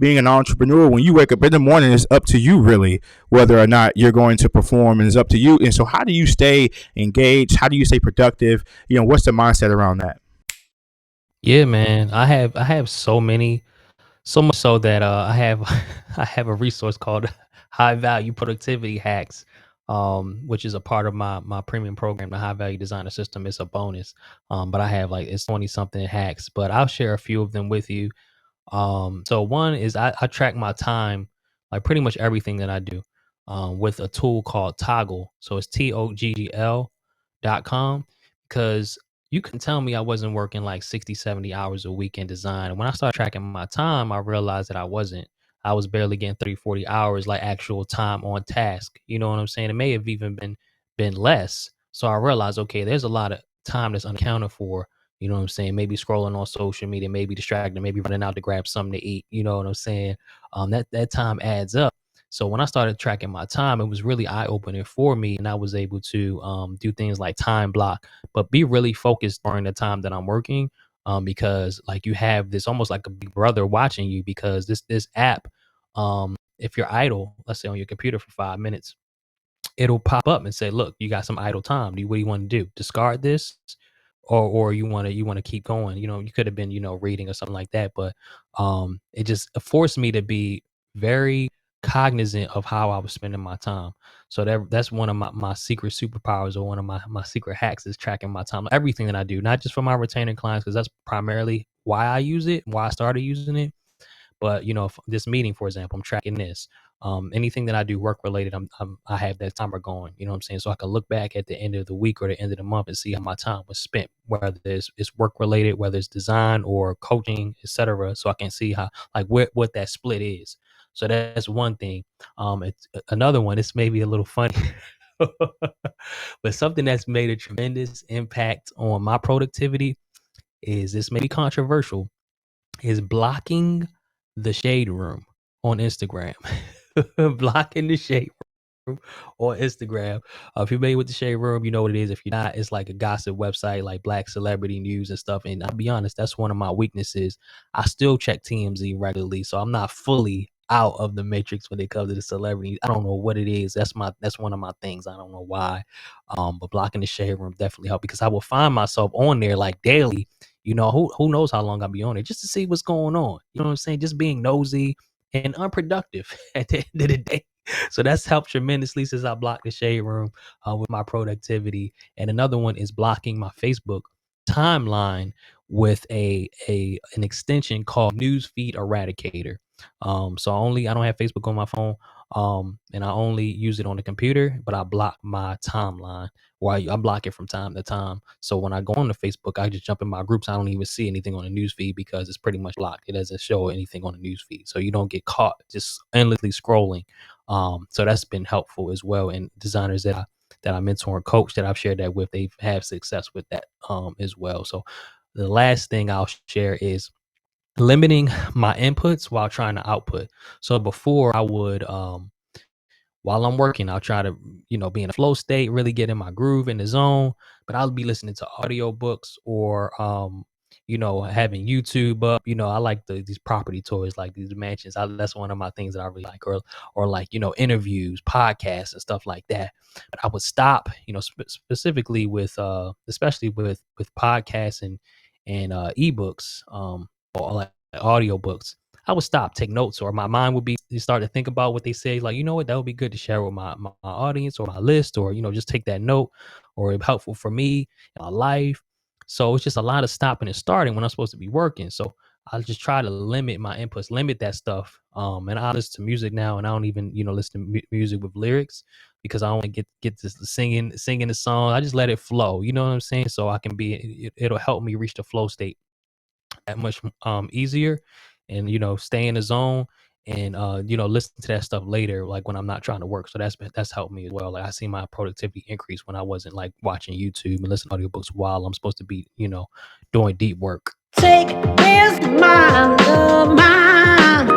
being an entrepreneur, when you wake up in the morning, it's up to you really whether or not you're going to perform, and it's up to you. And so, how do you stay engaged? How do you stay productive? What's the mindset around that? Yeah, man. I have so many, so much so that I have I have a resource called High Value Productivity Hacks, which is a part of my premium program, the High Value Designer System. It's a bonus, but I have like it's 20 something hacks, but I'll share a few of them with you. So one is I track my time, like pretty much everything that I do, with a tool called Toggle. So it's TOGGL.com, because you can tell me I wasn't working like 60, 70 hours a week in design. And when I started tracking my time, I realized that I wasn't. I was barely getting 30, 40 hours like actual time on task. You know what I'm saying? It may have even been less. So I realized, okay, there's a lot of time that's unaccounted for. You know what I'm saying? Maybe scrolling on social media, maybe distracted, maybe running out to grab something to eat. You know what I'm saying? That time adds up. So when I started tracking my time, it was really eye opening for me, and I was able to do things like time block, but be really focused during the time that I'm working. Because like you have this almost like a big brother watching you, because this app, if you're idle, let's say on your computer for 5 minutes, it'll pop up and say, "Look, you got some idle time. What do you want to do? Discard this, or you want to keep going?" You could have been, reading or something like that, but it just forced me to be very cognizant of how I was spending my time. So that's one of my secret superpowers, or one of my secret hacks, is tracking my time. Everything that I do, not just for my retaining clients, because that's primarily why I use it, why I started using it, but if this meeting, for example, I'm tracking this. Anything that I do work related, I have that timer going. You know what I'm saying? So I can look back at the end of the week or the end of the month and see how my time was spent, whether it's work related, whether it's design or coaching, etc. So I can see how, like, what that split is. So that's one thing. It's another one. It's maybe a little funny, but something that's made a tremendous impact on my productivity, is this may be controversial, is blocking the shade room on Instagram. Blocking the shade room on Instagram. If you're familiar with the shade room, you know what it is. If you're not, it's like a gossip website, like black celebrity news and stuff. And I'll be honest, that's one of my weaknesses. I still check TMZ regularly, so I'm not fully out of the matrix when it comes to the celebrity. I don't know what it is. That's one of my things. I don't know why. But blocking the shade room definitely helped, because I will find myself on there like daily. Who knows how long I'll be on it, just to see what's going on. You know what I'm saying? Just being nosy and unproductive at the end of the day. So that's helped tremendously since I blocked the shade room, with my productivity. And another one is blocking my Facebook timeline with an extension called Newsfeed Eradicator. So I don't have Facebook on my phone, and I only use it on the computer, but I block my timeline, or I block it from time to time. So when I go on to Facebook, I just jump in my groups. I don't even see anything on the news feed, because it's pretty much blocked. It doesn't show anything on the news feed, so you don't get caught just endlessly scrolling. So that's been helpful as well. And designers that I mentor and coach, that I've shared that with, they've had success with that as well. So the last thing I'll share is limiting my inputs while trying to output. So before, I would while I'm working, I'll try to, be in a flow state, really get in my groove, in the zone. But I'll be listening to audiobooks, or having YouTube up. I like these property tours, like these mansions. That's one of my things that I really like, or like, interviews, podcasts, and stuff like that. But I would stop, specifically with especially with podcasts and ebooks, or like audiobooks. I would stop, take notes, or my mind would be start to think about what they say. Like, you know what, that would be good to share with my audience, or my list, or just take that note, or it helpful for me in my life. So it's just a lot of stopping and starting when I'm supposed to be working. So I just try to limit my inputs, limit that stuff. And I listen to music now, and I don't even listen to music with lyrics, because I only get this singing the song. I just let it flow. You know what I'm saying? So I can it'll help me reach the flow state that much easier, and stay in the zone, and listen to that stuff later, like when I'm not trying to work. So that's helped me as well. Like, I see my productivity increase when I wasn't like watching YouTube and listening to audiobooks while I'm supposed to be doing deep work. Take this mind of mine.